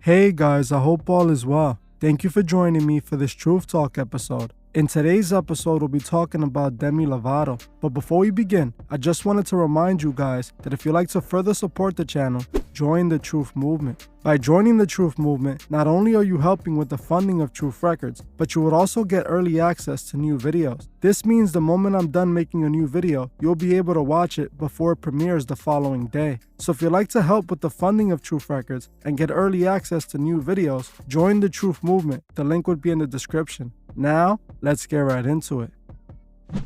Hey guys, I hope all is well. Thank you for joining me for this Truth Talk episode. In today's episode, we'll be talking about Demi Lovato. But before we begin, I just wanted to remind you guys that if you'd like to further support the channel, join the Truth Movement. By joining the Truth Movement, not only are you helping with the funding of Truth Records, but you would also get early access to new videos. This means the moment I'm done making a new video, you'll be able to watch it before it premieres the following day. So if you'd like to help with the funding of Truth Records and get early access to new videos, join the Truth Movement. The link would be in the description. Now, let's get right into it.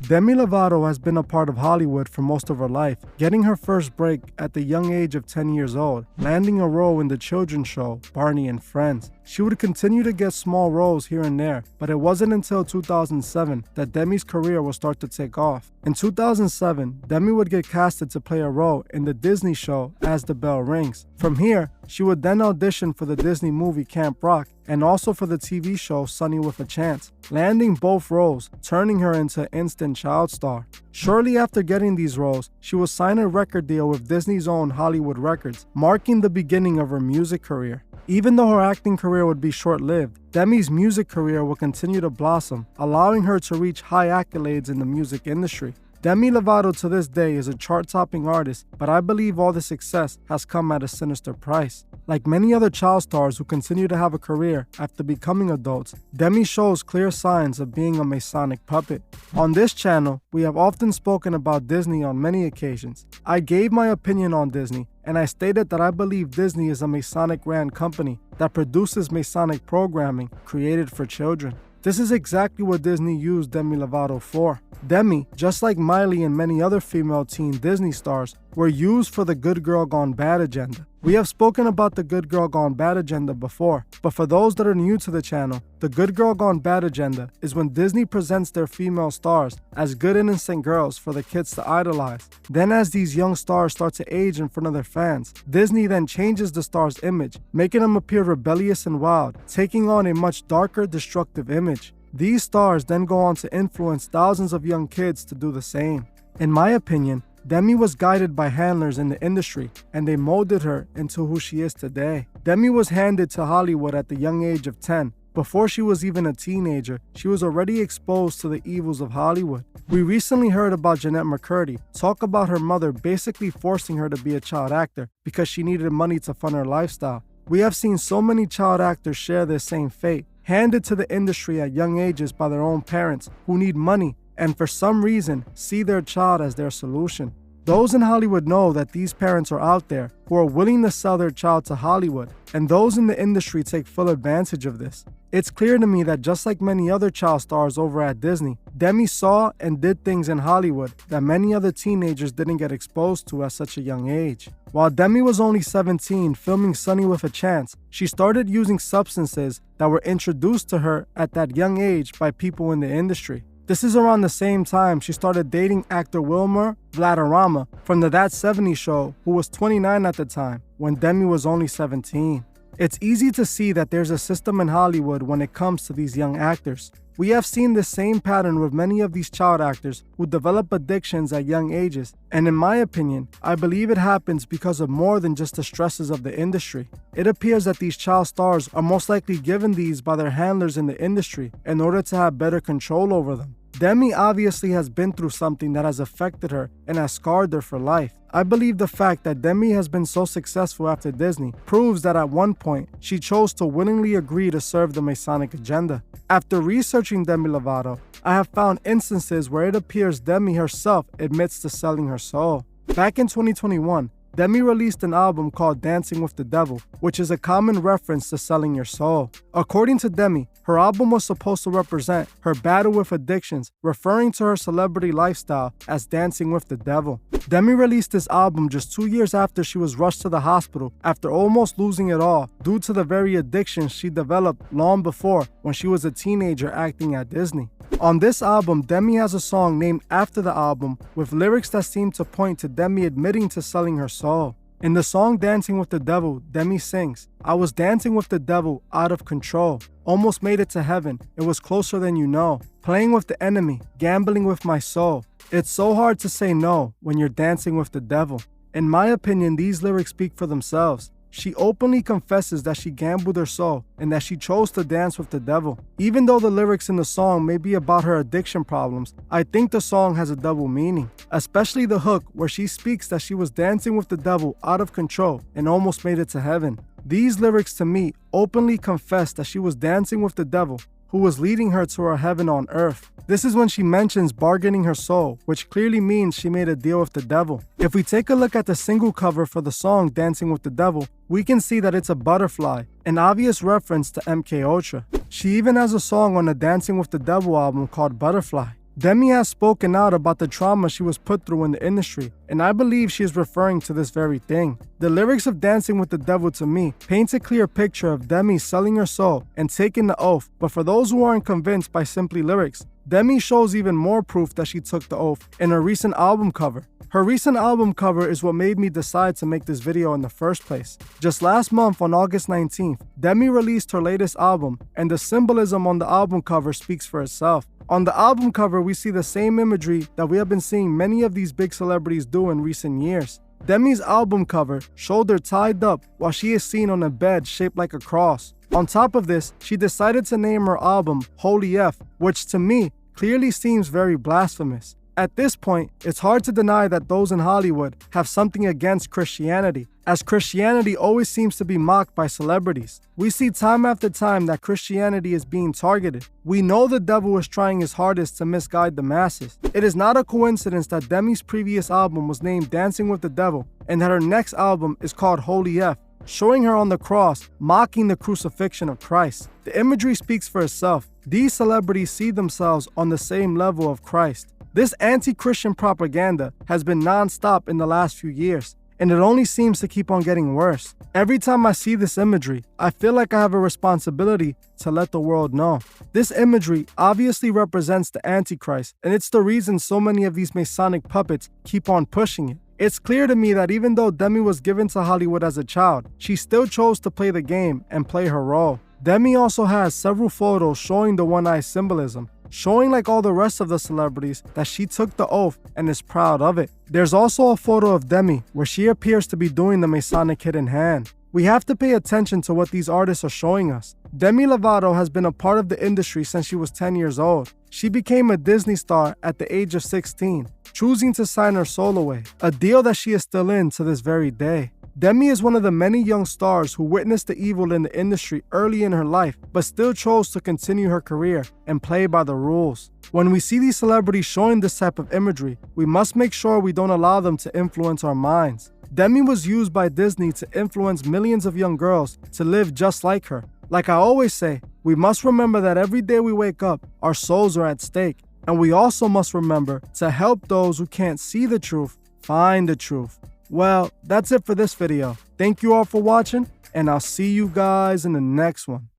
Demi Lovato has been a part of Hollywood for most of her life, getting her first break at the young age of 10 years old, landing a role in the children's show Barney and Friends. She would continue to get small roles here and there, but it wasn't until 2007 that Demi's career would start to take off. In 2007, Demi would get casted to play a role in the Disney show As the Bell Rings. From here, she would then audition for the Disney movie Camp Rock and also for the TV show Sunny with a Chance, landing both roles, turning her into an instant child star. Shortly after getting these roles, she would sign a record deal with Disney's own Hollywood Records, marking the beginning of her music career. Even though her acting career would be short-lived, Demi's music career would continue to blossom, allowing her to reach high accolades in the music industry. Demi Lovato to this day is a chart-topping artist, but I believe all the success has come at a sinister price. Like many other child stars who continue to have a career after becoming adults, Demi shows clear signs of being a Masonic puppet. On this channel, we have often spoken about Disney on many occasions. I gave my opinion on Disney, and I stated that I believe Disney is a Masonic-ran company that produces Masonic programming created for children. This is exactly what Disney used Demi Lovato for. Demi, just like Miley and many other female teen Disney stars, were used for the good girl gone bad agenda. We have spoken about the good girl gone bad agenda before, but for those that are new to the channel, the good girl gone bad agenda is when Disney presents their female stars as good innocent girls for the kids to idolize. Then as these young stars start to age in front of their fans, Disney then changes the stars' image, making them appear rebellious and wild, taking on a much darker, destructive image. These stars then go on to influence thousands of young kids to do the same. In my opinion, Demi was guided by handlers in the industry, and they molded her into who she is today. Demi was handed to Hollywood at the young age of 10. Before she was even a teenager, she was already exposed to the evils of Hollywood. We recently heard about Jeanette McCurdy talk about her mother basically forcing her to be a child actor because she needed money to fund her lifestyle. We have seen so many child actors share this same fate, handed to the industry at young ages by their own parents who need money and for some reason see their child as their solution. Those in Hollywood know that these parents are out there who are willing to sell their child to Hollywood, and those in the industry take full advantage of this. It's clear to me that just like many other child stars over at Disney, Demi saw and did things in Hollywood that many other teenagers didn't get exposed to at such a young age. While Demi was only 17 filming Sunny with a Chance, she started using substances that were introduced to her at that young age by people in the industry. This is around the same time she started dating actor Wilmer Valderrama from the That 70s Show, who was 29 at the time, when Demi was only 17. It's easy to see that there's a system in Hollywood when it comes to these young actors. We have seen the same pattern with many of these child actors who develop addictions at young ages, and in my opinion, I believe it happens because of more than just the stresses of the industry. It appears that these child stars are most likely given these by their handlers in the industry in order to have better control over them. Demi obviously has been through something that has affected her and has scarred her for life. I believe the fact that Demi has been so successful after Disney proves that at one point, she chose to willingly agree to serve the Masonic agenda. After researching Demi Lovato, I have found instances where it appears Demi herself admits to selling her soul. Back in 2021, Demi released an album called Dancing with the Devil, which is a common reference to selling your soul. According to Demi, her album was supposed to represent her battle with addictions, referring to her celebrity lifestyle as dancing with the devil. Demi released this album just 2 years after she was rushed to the hospital after almost losing it all due to the very addictions she developed long before when she was a teenager acting at Disney. On this album, Demi has a song named after the album with lyrics that seem to point to Demi admitting to selling her soul. In the song Dancing with the Devil, Demi sings, "I was dancing with the devil out of control, almost made it to heaven, it was closer than you know, playing with the enemy, gambling with my soul. It's so hard to say no when you're dancing with the devil." In my opinion, these lyrics speak for themselves. she openly confesses that she gambled her soul and that she chose to dance with the devil. Even though the lyrics in the song may be about her addiction problems, I think the song has a double meaning, especially the hook where she speaks that she was dancing with the devil out of control and almost made it to heaven. These lyrics to me openly confess that she was dancing with the devil, who was leading her to her heaven on earth. This is when she mentions bargaining her soul, which clearly means she made a deal with the devil. If we take a look at the single cover for the song Dancing with the Devil, we can see that it's a butterfly, an obvious reference to MKUltra. She even has a song on the Dancing with the Devil album called Butterfly. Demi has spoken out about the trauma she was put through in the industry, and I believe she is referring to this very thing. The lyrics of Dancing with the Devil to me paints a clear picture of Demi selling her soul and taking the oath, but for those who aren't convinced by simply lyrics, Demi shows even more proof that she took the oath in her recent album cover. Her recent album cover is what made me decide to make this video in the first place. Just last month on August 19th, Demi released her latest album, and the symbolism on the album cover speaks for itself. On the album cover, we see the same imagery that we have been seeing many of these big celebrities do in recent years. Demi's album cover showed her tied up while she is seen on a bed shaped like a cross. On top of this, she decided to name her album Holy F, which to me clearly seems very blasphemous. At this point, it's hard to deny that those in Hollywood have something against Christianity, as Christianity always seems to be mocked by celebrities. We see time after time that Christianity is being targeted. We know the devil is trying his hardest to misguide the masses. It is not a coincidence that Demi's previous album was named Dancing with the Devil and that her next album is called Holy F, showing her on the cross, mocking the crucifixion of Christ. The imagery speaks for itself. These celebrities see themselves on the same level of Christ. This anti-Christian propaganda has been non-stop in the last few years, and it only seems to keep on getting worse. Every time I see this imagery, I feel like I have a responsibility to let the world know. This imagery obviously represents the Antichrist, and it's the reason so many of these Masonic puppets keep on pushing it. It's clear to me that even though Demi was given to Hollywood as a child, she still chose to play the game and play her role. Demi also has several photos showing the one-eye symbolism, showing like all the rest of the celebrities that she took the oath and is proud of it. There's also a photo of Demi where she appears to be doing the Masonic hidden hand. We have to pay attention to what these artists are showing us. Demi Lovato has been a part of the industry since she was 10 years old. She became a Disney star at the age of 16, choosing to sign her soul away, a deal that she is still in to this very day. Demi is one of the many young stars who witnessed the evil in the industry early in her life, but still chose to continue her career and play by the rules. When we see these celebrities showing this type of imagery, we must make sure we don't allow them to influence our minds. Demi was used by Disney to influence millions of young girls to live just like her. Like I always say, we must remember that every day we wake up, our souls are at stake. And we also must remember to help those who can't see the truth find the truth. Well, that's it for this video. Thank you all for watching, and I'll see you guys in the next one.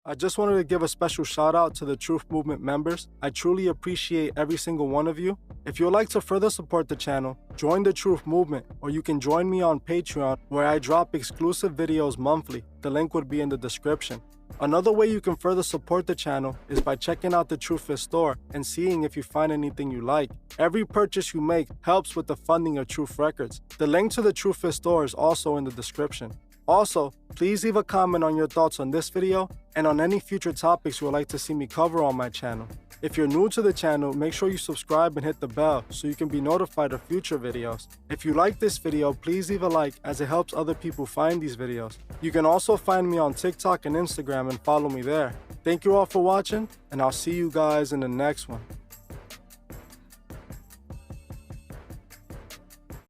I just wanted to give a special shout out to the Truth Movement members. I truly appreciate every single one of you. If you would like to further support the channel, join the Truth Movement, or you can join me on Patreon where I drop exclusive videos monthly. The link would be in the description. Another way you can further support the channel is by checking out the Truthfit store and seeing if you find anything you like. Every purchase you make helps with the funding of Truth Records. The link to the Truthfit store is also in the description. Also, please leave a comment on your thoughts on this video and on any future topics you would like to see me cover on my channel. If you're new to the channel, make sure you subscribe and hit the bell so you can be notified of future videos. If you like this video, please leave a like as it helps other people find these videos. You can also find me on TikTok and Instagram and follow me there. Thank you all for watching, and I'll see you guys in the next one.